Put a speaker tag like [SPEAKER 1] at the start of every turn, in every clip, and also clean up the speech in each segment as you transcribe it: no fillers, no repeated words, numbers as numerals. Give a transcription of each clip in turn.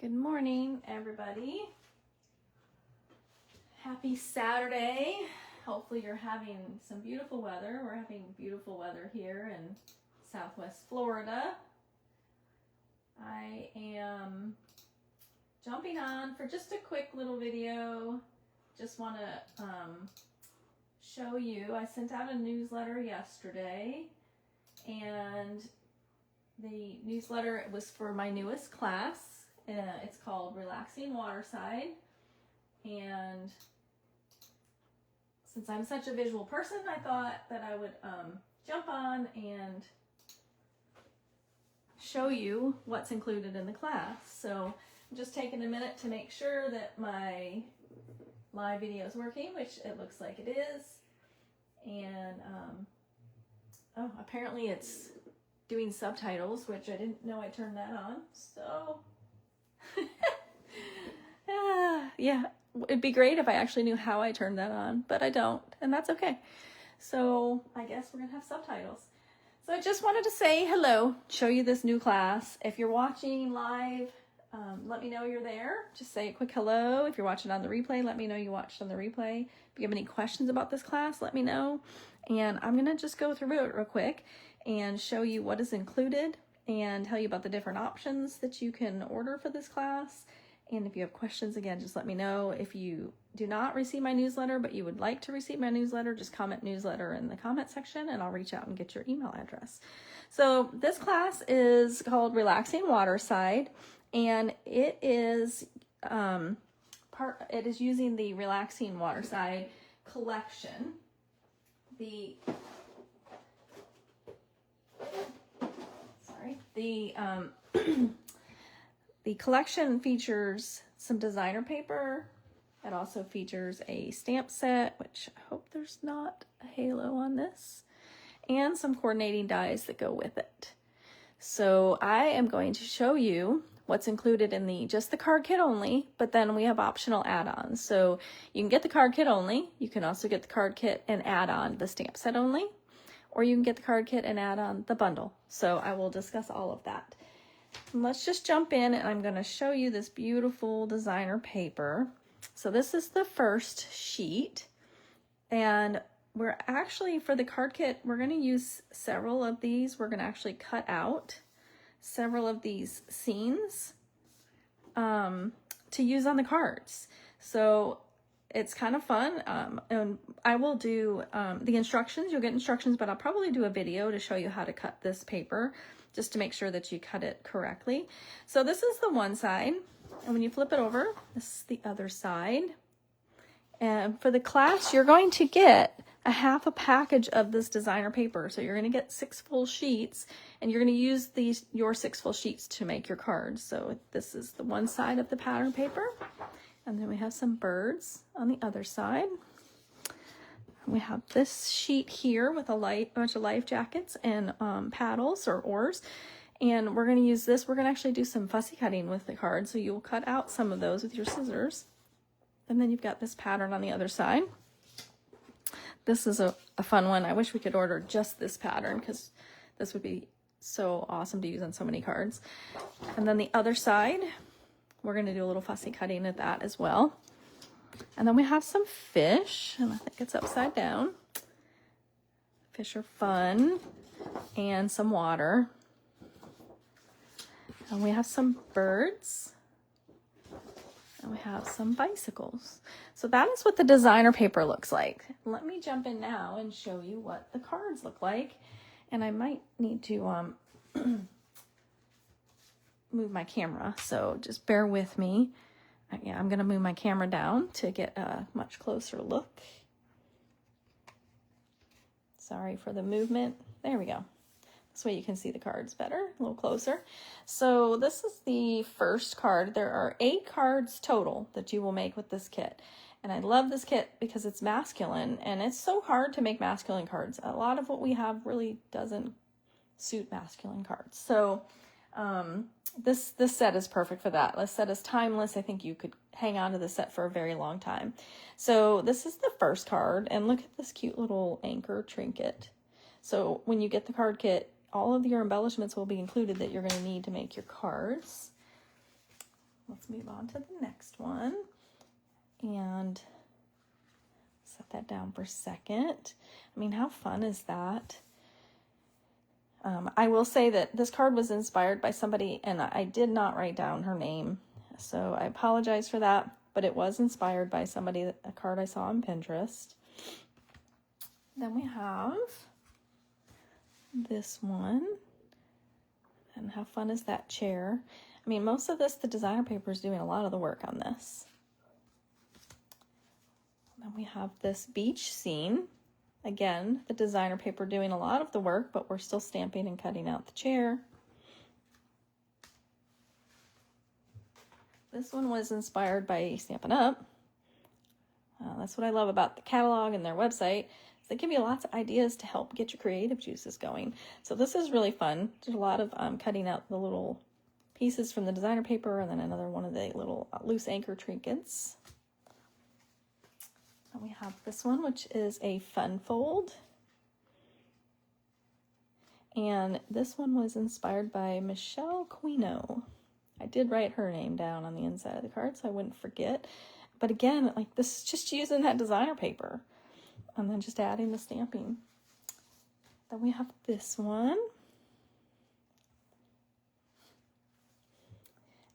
[SPEAKER 1] Good morning, everybody. Happy Saturday. Hopefully you're having some beautiful weather. We're having beautiful weather here in Southwest Florida. I am jumping on for just a quick little video. Just want to show you, I sent out a newsletter yesterday, and the newsletter was for my newest class. It's called Relaxing Waterside, and since I'm such a visual person, I thought that I would jump on and show you what's included in the class. So I'm just taking a minute to make sure that my live video is working, which it looks like it is. And oh, apparently it's doing subtitles, which I didn't know I turned that on. So yeah, it'd be great if I actually knew how I turned that on, but I don't, and that's okay. So I guess we're gonna have subtitles. So I just wanted to say hello, show you this new class. If you're watching live, let me know you're there. Just say a quick hello. If you're watching on the replay, let me know you watched on the replay. If you have any questions about this class, let me know. And I'm gonna just go through it real quick and show you what is included and tell you about the different options that you can order for this class. And if you have questions, again, just let me know. If you do not receive my newsletter, but you would like to receive my newsletter, just comment newsletter in the comment section and I'll reach out and get your email address. So this class is called Relaxing Waterside, and it is using the Relaxing Waterside Collection. The collection features some designer paper. It also features a stamp set, which I hope there's not a halo on this, and some coordinating dies that go with it. So I am going to show you what's included in just the card kit only, but then we have optional add-ons. So you can get the card kit only. You can also get the card kit and add on the stamp set only, or you can get the card kit and add on the bundle. So I will discuss all of that. Let's just jump in, and I'm going to show you this beautiful designer paper. So this is the first sheet, and we're actually, for the card kit, we're going to use several of these. We're going to actually cut out several of these scenes to use on the cards. So it's kind of fun, and I will do the instructions. You'll get instructions, but I'll probably do a video to show you how to cut this paper, just to make sure that you cut it correctly. So this is the one side, and when you flip it over, this is the other side. And for the class, you're going to get half a package of this designer paper. So you're going to get 6 full sheets, and you're going to use your 6 full sheets to make your cards. So this is the one side of the pattern paper, and then we have some birds on the other side. We have this sheet here with a bunch of life jackets and paddles or oars. And we're going to use this. We're going to actually do some fussy cutting with the card. So you'll cut out some of those with your scissors. And then you've got this pattern on the other side. This is a fun one. I wish we could order just this pattern, because this would be so awesome to use on so many cards. And then the other side, we're going to do a little fussy cutting at that as well. And then we have some fish, and I think it's upside down. Fish are fun, and some water. And we have some birds, and we have some bicycles. So that is what the designer paper looks like. Let me jump in now and show you what the cards look like. And I might need to move my camera, so just bear with me. Yeah, I'm going to move my camera down to get a much closer look. Sorry for the movement. There we go. This way you can see the cards better, a little closer. So this is the first card. There are 8 cards total that you will make with this kit. And I love this kit because it's masculine, and it's so hard to make masculine cards. A lot of what we have really doesn't suit masculine cards. So this set is perfect for that. This set is timeless. I think you could hang on to this set for a very long time. So this is the first card, and look at this cute little anchor trinket. So when you get the card kit, all of your embellishments will be included that you're going to need to make your cards. let's move on to the next one and set that down for a second. I mean, how fun is that? I will say that this card was inspired by somebody, and I did not write down her name, so I apologize for that, but it was inspired by somebody, a card I saw on Pinterest. Then we have this one, and how fun is that chair? I mean, most of this, the designer paper is doing a lot of the work on this. Then we have this beach scene. Again, the designer paper doing a lot of the work, but we're still stamping and cutting out the chair. This one was inspired by Stampin' Up. That's what I love about the catalog and their website. They give you lots of ideas to help get your creative juices going. So this is really fun. There's a lot of cutting out the little pieces from the designer paper, and then another one of the little loose anchor trinkets. And we have this one, which is a fun fold. And this one was inspired by Michelle Quino. I did write her name down on the inside of the card so I wouldn't forget. But again, like, this is just using that designer paper and then just adding the stamping. Then we have this one.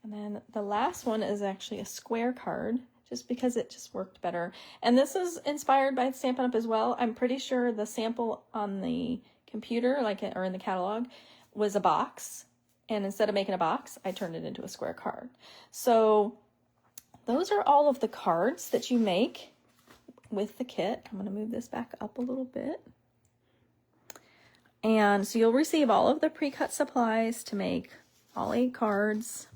[SPEAKER 1] And then the last one is actually a square card, just because it just worked better. And this is inspired by Stampin' Up as well. I'm pretty sure the sample on the computer, or in the catalog, was a box. And instead of making a box, I turned it into a square card. So those are all of the cards that you make with the kit. I'm going to move this back up a little bit. And so you'll receive all of the pre-cut supplies to make all 8 cards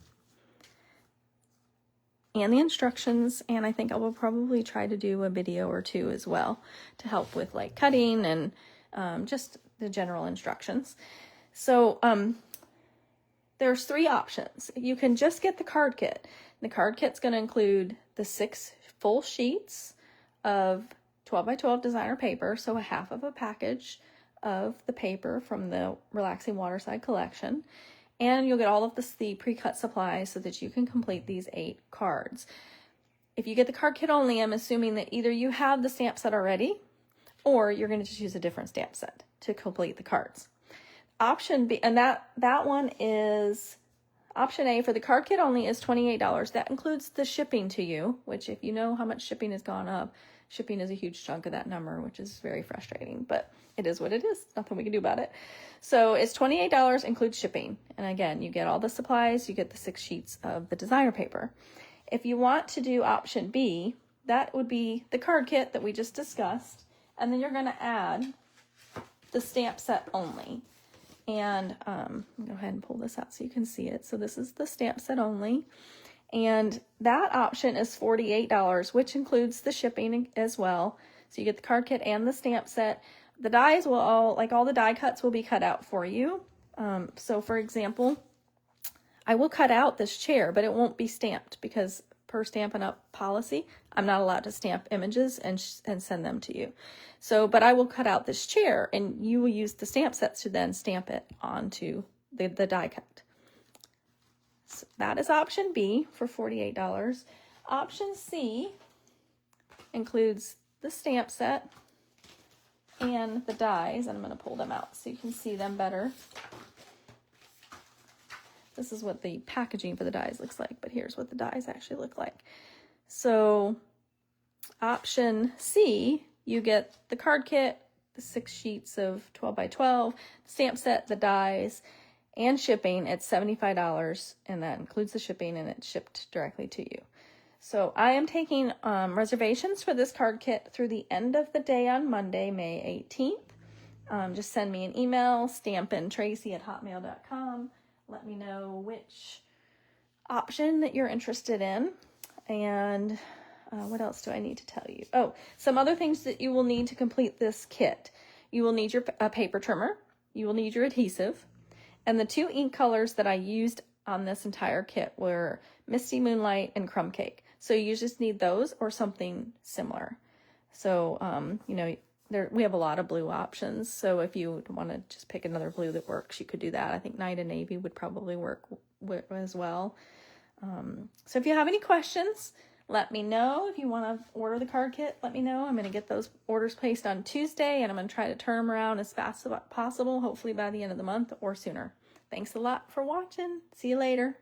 [SPEAKER 1] and the instructions, and I think I will probably try to do a video or 2 as well to help with like cutting and just the general instructions. So there's 3 options. You can just get the card kit. The card kit's going to include the 6 full sheets of 12 by 12 designer paper, so a half of a package of the paper from the Relaxing Waterside Collection. And you'll get all of the pre-cut supplies so that you can complete these 8 cards. If you get the card kit only, I'm assuming that either you have the stamp set already, or you're going to just use a different stamp set to complete the cards. Option B, and that one is option A for the card kit only, is $28. That includes the shipping to you, which, if you know how much shipping has gone up, shipping is a huge chunk of that number, which is very frustrating, but it is what it is. Nothing we can do about it. So it's $28, includes shipping. And again, you get all the supplies, you get the 6 sheets of the designer paper. If you want to do option B, that would be the card kit that we just discussed. And then you're going to add the stamp set only. And I'll go ahead and pull this out so you can see it. So this is the stamp set only. And that option is $48, which includes the shipping as well. So you get the card kit and the stamp set. The dies will all the die cuts will be cut out for you. So for example, I will cut out this chair, but it won't be stamped because per Stampin' Up policy, I'm not allowed to stamp images and send them to you. So, but I will cut out this chair, and you will use the stamp sets to then stamp it onto the die cut. So that is option B for $48. Option C includes the stamp set and the dies, and I'm going to pull them out so you can see them better. This is what the packaging for the dies looks like, but here's what the dies actually look like. So option C, you get the card kit, the 6 sheets of 12 by 12, the stamp set, the dies, and shipping at $75, and that includes the shipping, and it's shipped directly to you. So I am taking reservations for this card kit through the end of the day on Monday, May 18th. Just send me an email, stampintracy@hotmail.com. Let me know which option that you're interested in. And what else do I need to tell you? Oh, some other things that you will need to complete this kit. You will need your paper trimmer. You will need your adhesive. And the 2 ink colors that I used on this entire kit were Misty Moonlight and Crumb Cake. So you just need those or something similar. So, we have a lot of blue options. So if you want to just pick another blue that works, you could do that. I think Night and Navy would probably work as well. So if you have any questions, let me know. If you want to order the card kit, let me know. I'm going to get those orders placed on Tuesday, and I'm going to try to turn them around as fast as possible, hopefully by the end of the month or sooner. Thanks a lot for watching. See you later.